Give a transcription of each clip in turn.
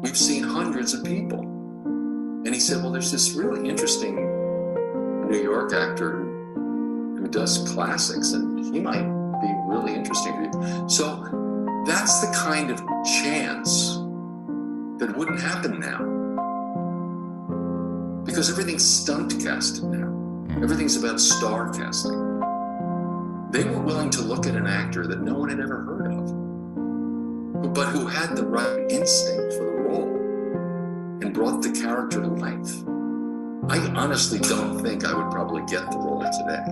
We've seen hundreds of people. And he said, well, there's this really interesting New York actor who does classics, and he might be really interesting to you. So that's the kind of chance that wouldn't happen now. Because everything's stunt casted now. Everything's about star casting. They were willing to look at an actor that no one had ever heard of, but who had the right instinct for the role and brought the character to life. I honestly don't think I would probably get the role today.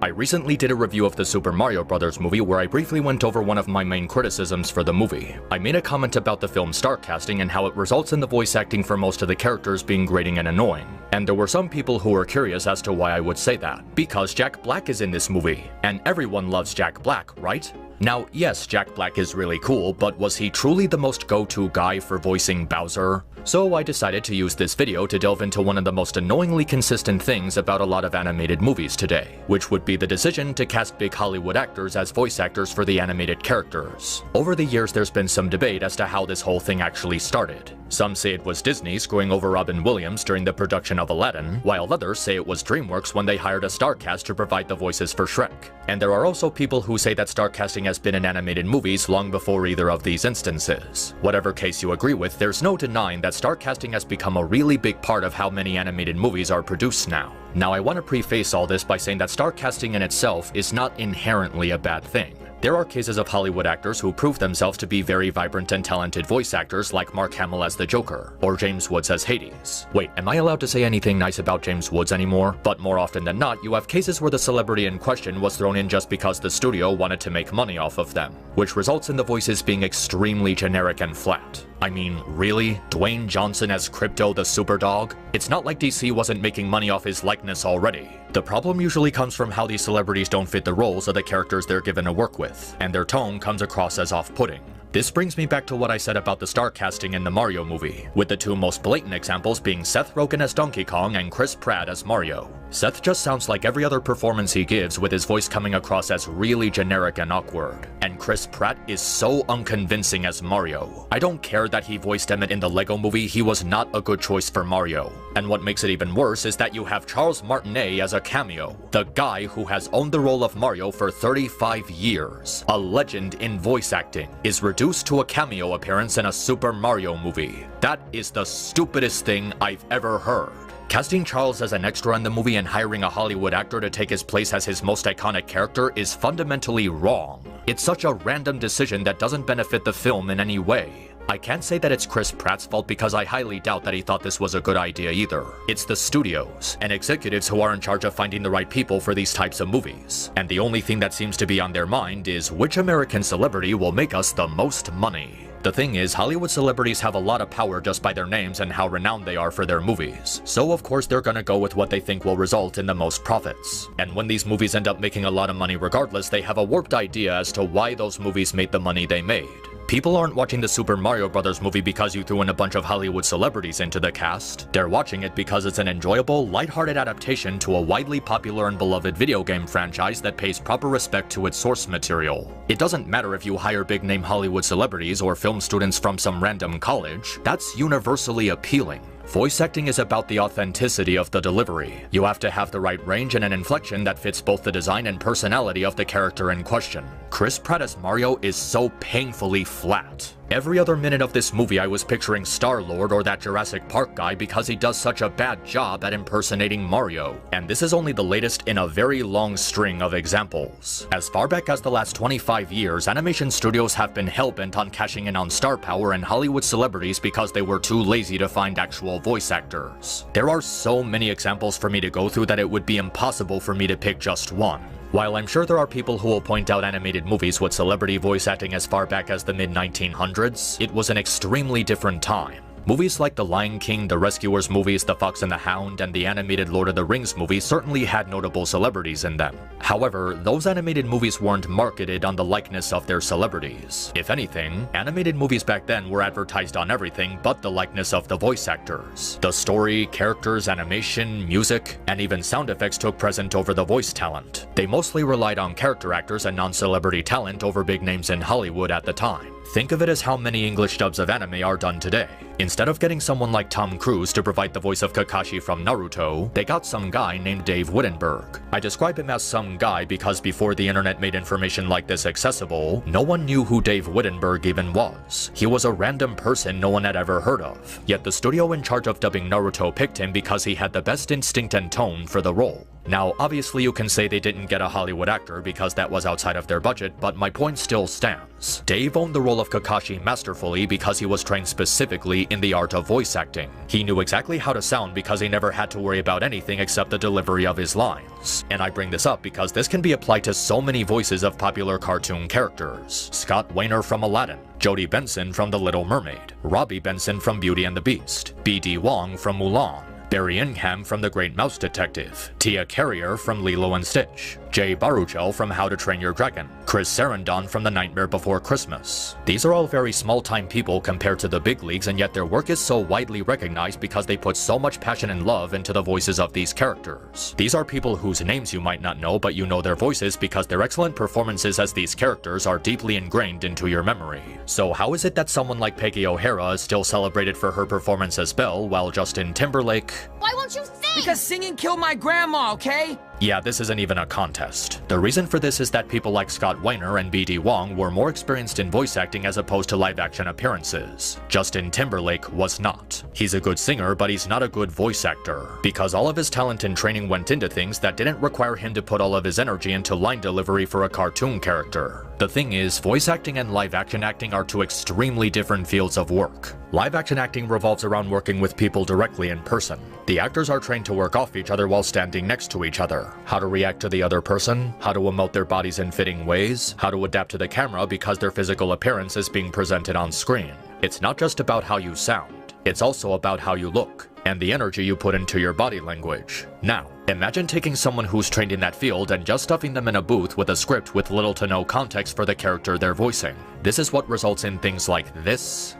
I recently did a review of the Super Mario Bros. Movie where I briefly went over one of my main criticisms for the movie. I made a comment about the film's star casting and how it results in the voice acting for most of the characters being grating and annoying. And there were some people who were curious as to why I would say that. Because Jack Black is in this movie, and everyone loves Jack Black, right? Now, yes, Jack Black is really cool, but was he truly the most go-to guy for voicing Bowser? So I decided to use this video to delve into one of the most annoyingly consistent things about a lot of animated movies today, which would be the decision to cast big Hollywood actors as voice actors for the animated characters. Over the years, there's been some debate as to how this whole thing actually started. Some say it was Disney screwing over Robin Williams during the production of Aladdin, while others say it was DreamWorks when they hired a star cast to provide the voices for Shrek. And there are also people who say that star casting has been in animated movies long before either of these instances. Whatever case you agree with, there's no denying that star casting has become a really big part of how many animated movies are produced now. Now, I want to preface all this by saying that star casting in itself is not inherently a bad thing. There are cases of Hollywood actors who prove themselves to be very vibrant and talented voice actors, like Mark Hamill as the Joker, or James Woods as Hades. Wait, am I allowed to say anything nice about James Woods anymore? But more often than not, you have cases where the celebrity in question was thrown in just because the studio wanted to make money off of them, which results in the voices being extremely generic and flat. I mean, really? Dwayne Johnson as Crypto the Superdog? It's not like DC wasn't making money off his likeness already. The problem usually comes from how these celebrities don't fit the roles of the characters they're given to work with, and their tone comes across as off-putting. This brings me back to what I said about the star casting in the Mario movie, with the two most blatant examples being Seth Rogen as Donkey Kong and Chris Pratt as Mario. Seth just sounds like every other performance he gives, with his voice coming across as really generic and awkward. And Chris Pratt is so unconvincing as Mario. I don't care that he voiced Emmett in the Lego movie, he was not a good choice for Mario. And what makes it even worse is that you have Charles Martinet as a cameo, the guy who has owned the role of Mario for 35 years. A legend in voice acting is reduced to a cameo appearance in a Super Mario movie. That is the stupidest thing I've ever heard. Casting Charles as an extra in the movie and hiring a Hollywood actor to take his place as his most iconic character is fundamentally wrong. It's such a random decision that doesn't benefit the film in any way. I can't say that it's Chris Pratt's fault because I highly doubt that he thought this was a good idea either. It's the studios and executives who are in charge of finding the right people for these types of movies. And the only thing that seems to be on their mind is which American celebrity will make us the most money. The thing is, Hollywood celebrities have a lot of power just by their names and how renowned they are for their movies. So of course they're gonna go with what they think will result in the most profits. And when these movies end up making a lot of money regardless, they have a warped idea as to why those movies made the money they made. People aren't watching the Super Mario Bros. Movie because you threw in a bunch of Hollywood celebrities into the cast. They're watching it because it's an enjoyable, lighthearted adaptation to a widely popular and beloved video game franchise that pays proper respect to its source material. It doesn't matter if you hire big-name Hollywood celebrities or film students from some random college, that's universally appealing. Voice acting is about the authenticity of the delivery. You have to have the right range and an inflection that fits both the design and personality of the character in question. Chris Pratt as Mario is so painfully flat. Every other minute of this movie I was picturing Star-Lord or that Jurassic Park guy because he does such a bad job at impersonating Mario. And this is only the latest in a very long string of examples. As far back as the last 25 years, animation studios have been hell-bent on cashing in on star power and Hollywood celebrities because they were too lazy to find actual voice actors. There are so many examples for me to go through that it would be impossible for me to pick just one. While I'm sure there are people who will point out animated movies with celebrity voice acting as far back as the mid-1900s, it was an extremely different time. Movies like The Lion King, the Rescuers movies, The Fox and the Hound, and the animated Lord of the Rings movies certainly had notable celebrities in them. However, those animated movies weren't marketed on the likeness of their celebrities. If anything, animated movies back then were advertised on everything but the likeness of the voice actors. The story, characters, animation, music, and even sound effects took precedence over the voice talent. They mostly relied on character actors and non-celebrity talent over big names in Hollywood at the time. Think of it as how many English dubs of anime are done today. Instead of getting someone like Tom Cruise to provide the voice of Kakashi from Naruto, they got some guy named Dave Wittenberg. I describe him as some guy because before the internet made information like this accessible, no one knew who Dave Wittenberg even was. He was a random person no one had ever heard of. Yet the studio in charge of dubbing Naruto picked him because he had the best instinct and tone for the role. Now, obviously you can say they didn't get a Hollywood actor because that was outside of their budget, but my point still stands. Dave owned the role of Kakashi masterfully because he was trained specifically in the art of voice acting. He knew exactly how to sound because he never had to worry about anything except the delivery of his lines. And I bring this up because this can be applied to so many voices of popular cartoon characters. Scott Weiner from Aladdin, Jodie Benson from The Little Mermaid, Robbie Benson from Beauty and the Beast, B.D. Wong from Mulan, Barry Ingham from The Great Mouse Detective, Tia Carrier from Lilo and Stitch, Jay Baruchel from How to Train Your Dragon, Chris Sarandon from The Nightmare Before Christmas. These are all very small-time people compared to the big leagues, and yet their work is so widely recognized because they put so much passion and love into the voices of these characters. These are people whose names you might not know, but you know their voices because their excellent performances as these characters are deeply ingrained into your memory. So how is it that someone like Peggy O'Hara is still celebrated for her performance as Belle, while Justin Timberlake... Why won't you sing? Because singing killed my grandma, okay? Yeah, this isn't even a contest. The reason for this is that people like Scott Weiner and B.D. Wong were more experienced in voice acting as opposed to live-action appearances. Justin Timberlake was not. He's a good singer, but he's not a good voice actor, because all of his talent and training went into things that didn't require him to put all of his energy into line delivery for a cartoon character. The thing is, voice acting and live-action acting are two extremely different fields of work. Live-action acting revolves around working with people directly in person. The actors are trained to work off each other while standing next to each other. How to react to the other person, how to emote their bodies in fitting ways, how to adapt to the camera because their physical appearance is being presented on screen. It's not just about how you sound, it's also about how you look, and the energy you put into your body language. Now, imagine taking someone who's trained in that field and just stuffing them in a booth with a script with little to no context for the character they're voicing. This is what results in things like this.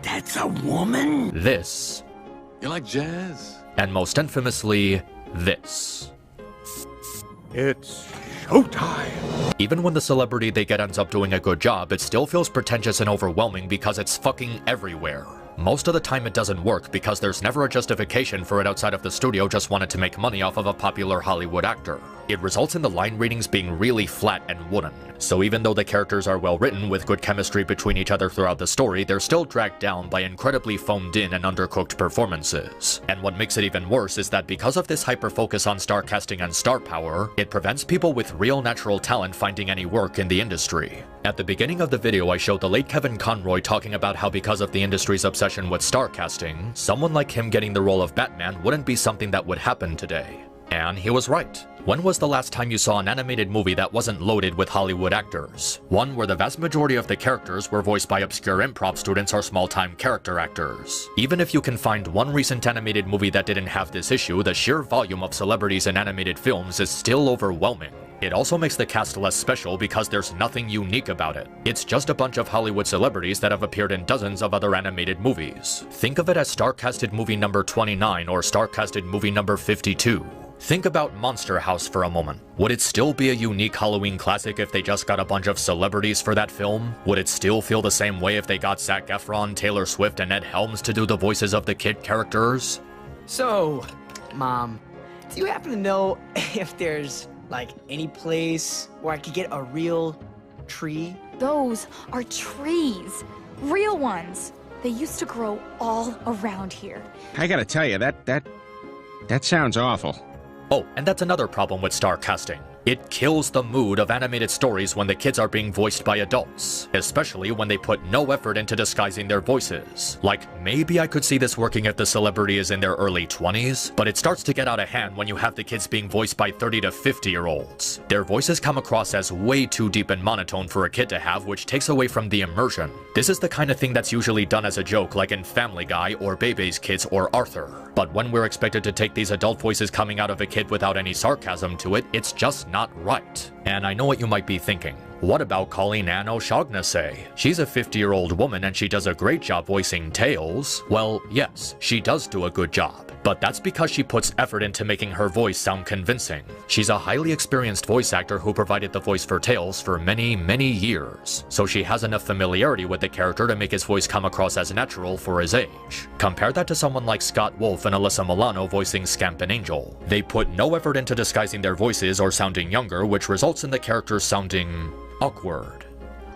That's a woman? This. You like jazz? And most infamously, this. It's showtime. Even when the celebrity they get ends up doing a good job, it still feels pretentious and overwhelming because it's fucking everywhere. Most of the time it doesn't work because there's never a justification for it outside of the studio just wanted to make money off of a popular Hollywood actor. It results in the line readings being really flat and wooden. So even though the characters are well written with good chemistry between each other throughout the story, they're still dragged down by incredibly phoned in and undercooked performances. And what makes it even worse is that because of this hyper-focus on star casting and star power, it prevents people with real natural talent finding any work in the industry. At the beginning of the video I showed the late Kevin Conroy talking about how because of the industry's obsession with star casting, someone like him getting the role of Batman wouldn't be something that would happen today. And he was right. When was the last time you saw an animated movie that wasn't loaded with Hollywood actors? One where the vast majority of the characters were voiced by obscure improv students or small-time character actors. Even if you can find one recent animated movie that didn't have this issue, the sheer volume of celebrities in animated films is still overwhelming. It also makes the cast less special because there's nothing unique about it. It's just a bunch of Hollywood celebrities that have appeared in dozens of other animated movies. Think of it as star-casted movie number 29 or star-casted movie number 52. Think about Monster House for a moment. Would it still be a unique Halloween classic if they just got a bunch of celebrities for that film? Would it still feel the same way if they got Zac Efron, Taylor Swift, and Ed Helms to do the voices of the kid characters? So, Mom, do you happen to know if there's, like, any place where I could get a real tree? Those are trees. Real ones. They used to grow all around here. I gotta tell you, that sounds awful. Oh, and that's another problem with star casting. It kills the mood of animated stories when the kids are being voiced by adults, especially when they put no effort into disguising their voices. Like, maybe I could see this working if the celebrity is in their early 20s, but it starts to get out of hand when you have the kids being voiced by 30 to 50-year-olds. Their voices come across as way too deep and monotone for a kid to have, which takes away from the immersion. This is the kind of thing that's usually done as a joke, like in Family Guy or Bebe's Kids or Arthur. But when we're expected to take these adult voices coming out of a kid without any sarcasm to it, it's just not right. And I know what you might be thinking. What about Colleen Ann O'Shaughnessy? She's a 50-year-old woman and she does a great job voicing Tails. Well, yes, she does do a good job. But that's because she puts effort into making her voice sound convincing. She's a highly experienced voice actor who provided the voice for Tails for many, many years. So she has enough familiarity with the character to make his voice come across as natural for his age. Compare that to someone like Scott Wolf and Alyssa Milano voicing Scamp and Angel. They put no effort into disguising their voices or sounding younger, which results in the characters sounding awkward.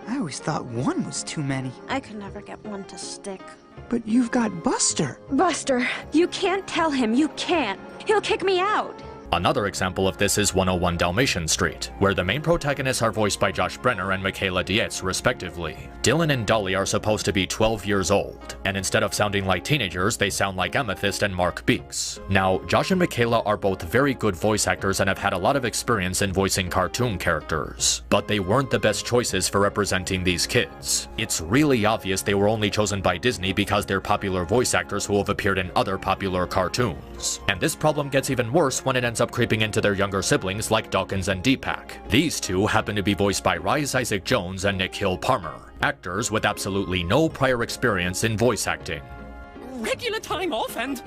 I always thought one was too many. I could never get one to stick. But you've got Buster. Buster, you can't tell him. You can't. He'll kick me out. Another example of this is 101 Dalmatian Street, where the main protagonists are voiced by Josh Brenner and Michaela Dietz, respectively. Dylan and Dolly are supposed to be 12 years old, and instead of sounding like teenagers, they sound like Amethyst and Mark Beeks. Now, Josh and Michaela are both very good voice actors and have had a lot of experience in voicing cartoon characters, but they weren't the best choices for representing these kids. It's really obvious they were only chosen by Disney because they're popular voice actors who have appeared in other popular cartoons. And this problem gets even worse when it ends up creeping into their younger siblings like Dawkins and Deepak. These two happen to be voiced by Rise Isaac Jones and Nick Hill Palmer, actors with absolutely no prior experience in voice acting. Regular time off and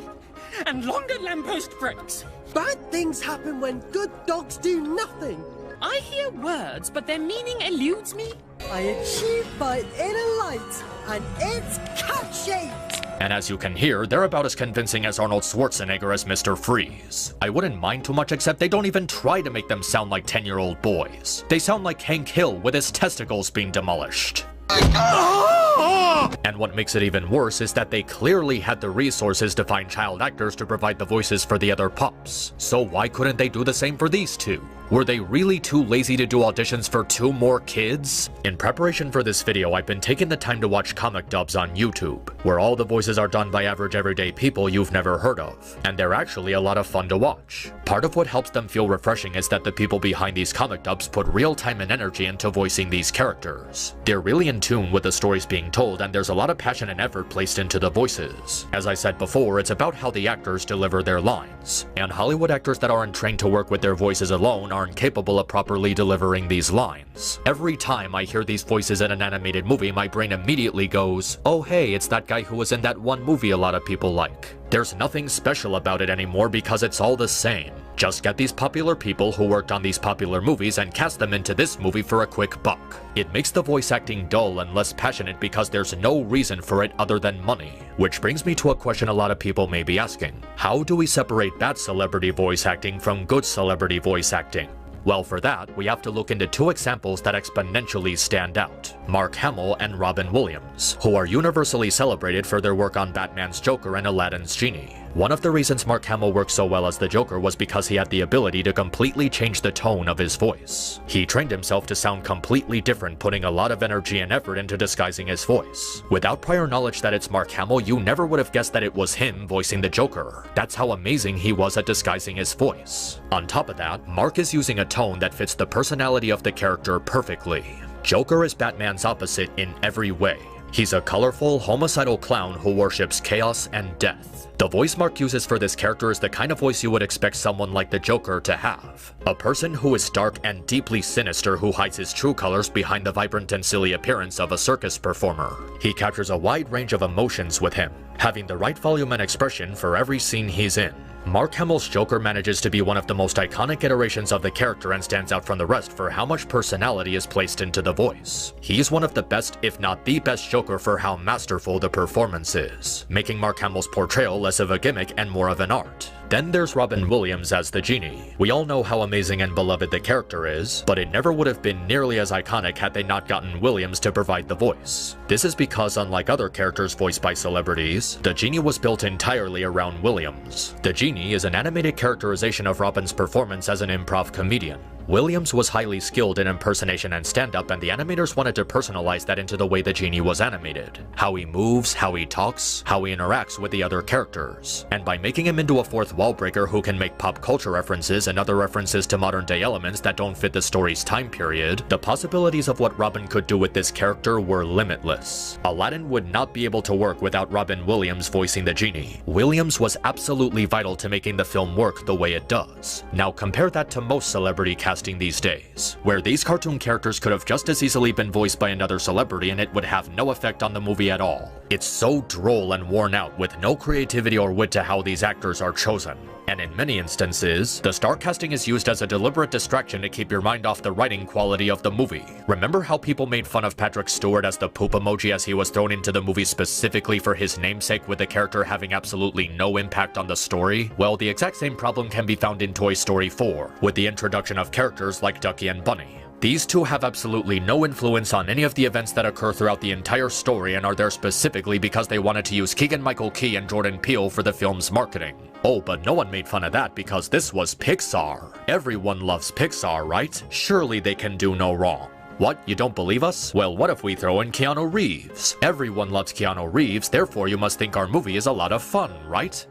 longer lamppost breaks. Bad things happen when good dogs do nothing. I hear words, but their meaning eludes me. I achieve my inner light, and it's cat-shaped. And as you can hear, they're about as convincing as Arnold Schwarzenegger as Mr. Freeze. I wouldn't mind too much, except they don't even try to make them sound like 10-year-old boys. They sound like Hank Hill with his testicles being demolished. And what makes it even worse is that they clearly had the resources to find child actors to provide the voices for the other pups. So why couldn't they do the same for these two? Were they really too lazy to do auditions for 2 more kids? In preparation for this video, I've been taking the time to watch comic dubs on YouTube, where all the voices are done by average everyday people you've never heard of, and they're actually a lot of fun to watch. Part of what helps them feel refreshing is that the people behind these comic dubs put real time and energy into voicing these characters. They're really in tune with the stories being told, and there's a lot of passion and effort placed into the voices. As I said before, it's about how the actors deliver their lines, and Hollywood actors that aren't trained to work with their voices alone aren't capable of properly delivering these lines. Every time I hear these voices in an animated movie, my brain immediately goes, oh hey, it's that guy who was in that one movie a lot of people like. There's nothing special about it anymore because it's all the same. Just get these popular people who worked on these popular movies and cast them into this movie for a quick buck. It makes the voice acting dull and less passionate because there's no reason for it other than money. Which brings me to a question a lot of people may be asking. How do we separate bad celebrity voice acting from good celebrity voice acting? Well, for that, we have to look into 2 examples that exponentially stand out. Mark Hamill and Robin Williams, who are universally celebrated for their work on Batman's Joker and Aladdin's Genie. One of the reasons Mark Hamill worked so well as the Joker was because he had the ability to completely change the tone of his voice. He trained himself to sound completely different, putting a lot of energy and effort into disguising his voice. Without prior knowledge that it's Mark Hamill, you never would have guessed that it was him voicing the Joker. That's how amazing he was at disguising his voice. On top of that, Mark is using a tone that fits the personality of the character perfectly. Joker is Batman's opposite in every way. He's a colorful, homicidal clown who worships chaos and death. The voice Mark uses for this character is the kind of voice you would expect someone like the Joker to have. A person who is dark and deeply sinister who hides his true colors behind the vibrant and silly appearance of a circus performer. He captures a wide range of emotions with him, having the right volume and expression for every scene he's in. Mark Hamill's Joker manages to be one of the most iconic iterations of the character and stands out from the rest for how much personality is placed into the voice. He's one of the best, if not the best Joker for how masterful the performance is, making Mark Hamill's portrayal less of a gimmick and more of an art. Then there's Robin Williams as the Genie. We all know how amazing and beloved the character is, but it never would have been nearly as iconic had they not gotten Williams to provide the voice. This is because, unlike other characters voiced by celebrities, the Genie was built entirely around Williams. The Genie is an animated characterization of Robin's performance as an improv comedian. Williams was highly skilled in impersonation and stand-up, and the animators wanted to personalize that into the way the genie was animated. How he moves, how he talks, how he interacts with the other characters. And by making him into a fourth wall breaker who can make pop culture references and other references to modern day elements that don't fit the story's time period, the possibilities of what Robin could do with this character were limitless. Aladdin would not be able to work without Robin Williams voicing the genie. Williams was absolutely vital to making the film work the way it does. Now compare that to most celebrity casting these days, where these cartoon characters could have just as easily been voiced by another celebrity and it would have no effect on the movie at all. It's so droll and worn out with no creativity or wit to how these actors are chosen. And in many instances, the star casting is used as a deliberate distraction to keep your mind off the writing quality of the movie. Remember how people made fun of Patrick Stewart as the poop emoji as he was thrown into the movie specifically for his namesake, with the character having absolutely no impact on the story? Well, the exact same problem can be found in Toy Story 4, with the introduction of characters like Ducky and Bunny. These two have absolutely no influence on any of the events that occur throughout the entire story and are there specifically because they wanted to use Keegan-Michael Key and Jordan Peele for the film's marketing. Oh, but no one made fun of that because this was Pixar. Everyone loves Pixar, right? Surely they can do no wrong. What, you don't believe us? Well, what if we throw in Keanu Reeves? Everyone loves Keanu Reeves, therefore you must think our movie is a lot of fun, right?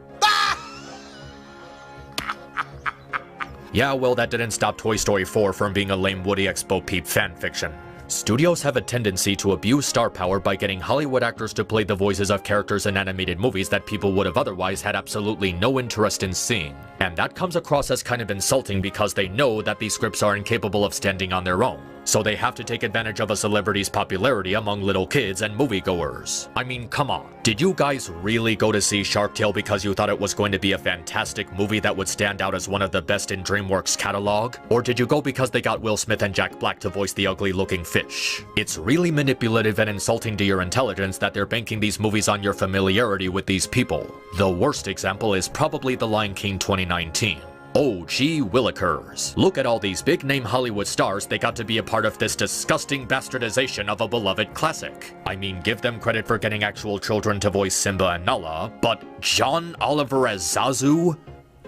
Yeah, well, that didn't stop Toy Story 4 from being a lame Woody X Bo Peep fanfiction. Studios have a tendency to abuse star power by getting Hollywood actors to play the voices of characters in animated movies that people would have otherwise had absolutely no interest in seeing. And that comes across as kind of insulting because they know that these scripts are incapable of standing on their own. So they have to take advantage of a celebrity's popularity among little kids and moviegoers. I mean, come on. Did you guys really go to see Shark Tale because you thought it was going to be a fantastic movie that would stand out as one of the best in DreamWorks' catalog? Or did you go because they got Will Smith and Jack Black to voice the ugly-looking fish? It's really manipulative and insulting to your intelligence that they're banking these movies on your familiarity with these people. The worst example is probably The Lion King 2019. Oh gee willikers. Look at all these big name Hollywood stars they got to be a part of this disgusting bastardization of a beloved classic. I mean, give them credit for getting actual children to voice Simba and Nala, but John Oliver as Zazu?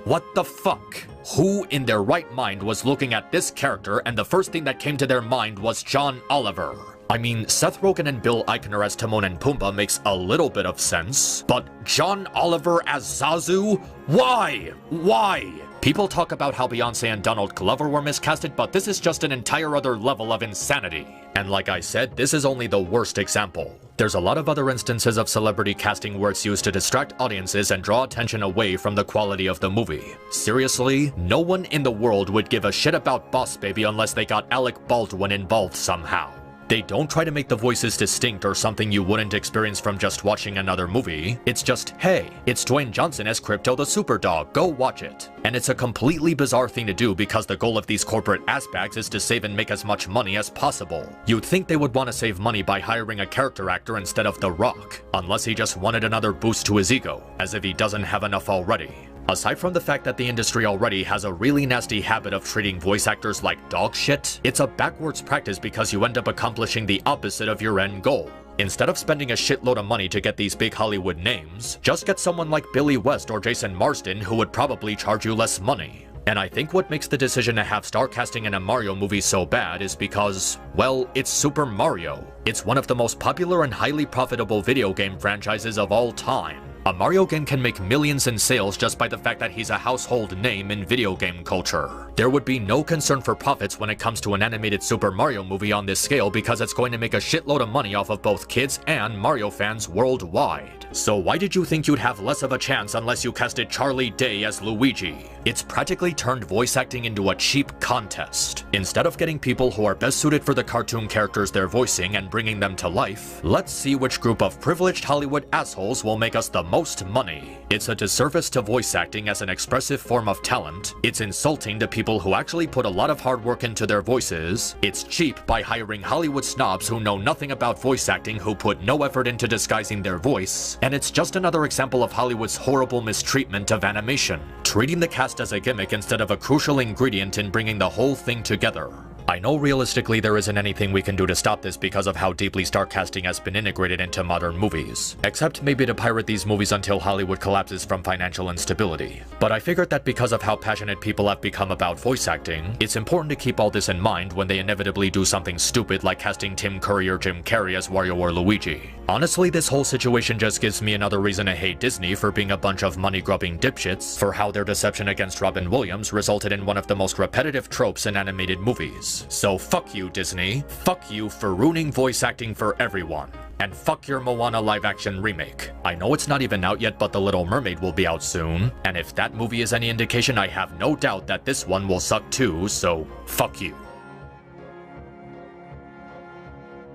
What the fuck? Who in their right mind was looking at this character and the first thing that came to their mind was John Oliver? I mean, Seth Rogen and Bill Eichner as Timon and Pumbaa makes a little bit of sense, but John Oliver as Zazu? Why? Why? People talk about how Beyonce and Donald Glover were miscasted, but this is just an entire other level of insanity. And like I said, this is only the worst example. There's a lot of other instances of celebrity casting where it's used to distract audiences and draw attention away from the quality of the movie. Seriously, no one in the world would give a shit about Boss Baby unless they got Alec Baldwin involved somehow. They don't try to make the voices distinct or something you wouldn't experience from just watching another movie. It's just, hey, it's Dwayne Johnson as Crypto the Superdog, go watch it. And it's a completely bizarre thing to do because the goal of these corporate assbags is to save and make as much money as possible. You'd think they would want to save money by hiring a character actor instead of The Rock, unless he just wanted another boost to his ego, as if he doesn't have enough already. Aside from the fact that the industry already has a really nasty habit of treating voice actors like dog shit, it's a backwards practice because you end up accomplishing the opposite of your end goal. Instead of spending a shitload of money to get these big Hollywood names, just get someone like Billy West or Jason Marsden who would probably charge you less money. And I think what makes the decision to have star casting in a Mario movie so bad is because, well, it's Super Mario. It's one of the most popular and highly profitable video game franchises of all time. A Mario game can make millions in sales just by the fact that he's a household name in video game culture. There would be no concern for profits when it comes to an animated Super Mario movie on this scale because it's going to make a shitload of money off of both kids and Mario fans worldwide. So why did you think you'd have less of a chance unless you casted Charlie Day as Luigi? It's practically turned voice acting into a cheap contest. Instead of getting people who are best suited for the cartoon characters they're voicing and bringing them to life, let's see which group of privileged Hollywood assholes will make us the most money. It's a disservice to voice acting as an expressive form of talent. It's insulting to people who actually put a lot of hard work into their voices. It's cheap by hiring Hollywood snobs who know nothing about voice acting who put no effort into disguising their voice. And it's just another example of Hollywood's horrible mistreatment of animation, treating the cast as a gimmick instead of a crucial ingredient in bringing the whole thing together. I know realistically there isn't anything we can do to stop this because of how deeply star casting has been integrated into modern movies, except maybe to pirate these movies until Hollywood collapses from financial instability. But I figured that because of how passionate people have become about voice acting, it's important to keep all this in mind when they inevitably do something stupid like casting Tim Curry or Jim Carrey as Wario or Luigi. Honestly, this whole situation just gives me another reason to hate Disney for being a bunch of money-grubbing dipshits for how their deception against Robin Williams resulted in one of the most repetitive tropes in animated movies. So fuck you, Disney. Fuck you for ruining voice acting for everyone. And fuck your Moana live-action remake. I know it's not even out yet, but The Little Mermaid will be out soon, and if that movie is any indication, I have no doubt that this one will suck too, so fuck you.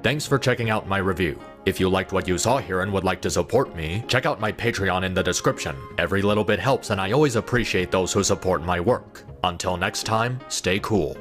Thanks for checking out my review. If you liked what you saw here and would like to support me, check out my Patreon in the description. Every little bit helps, and I always appreciate those who support my work. Until next time, stay cool.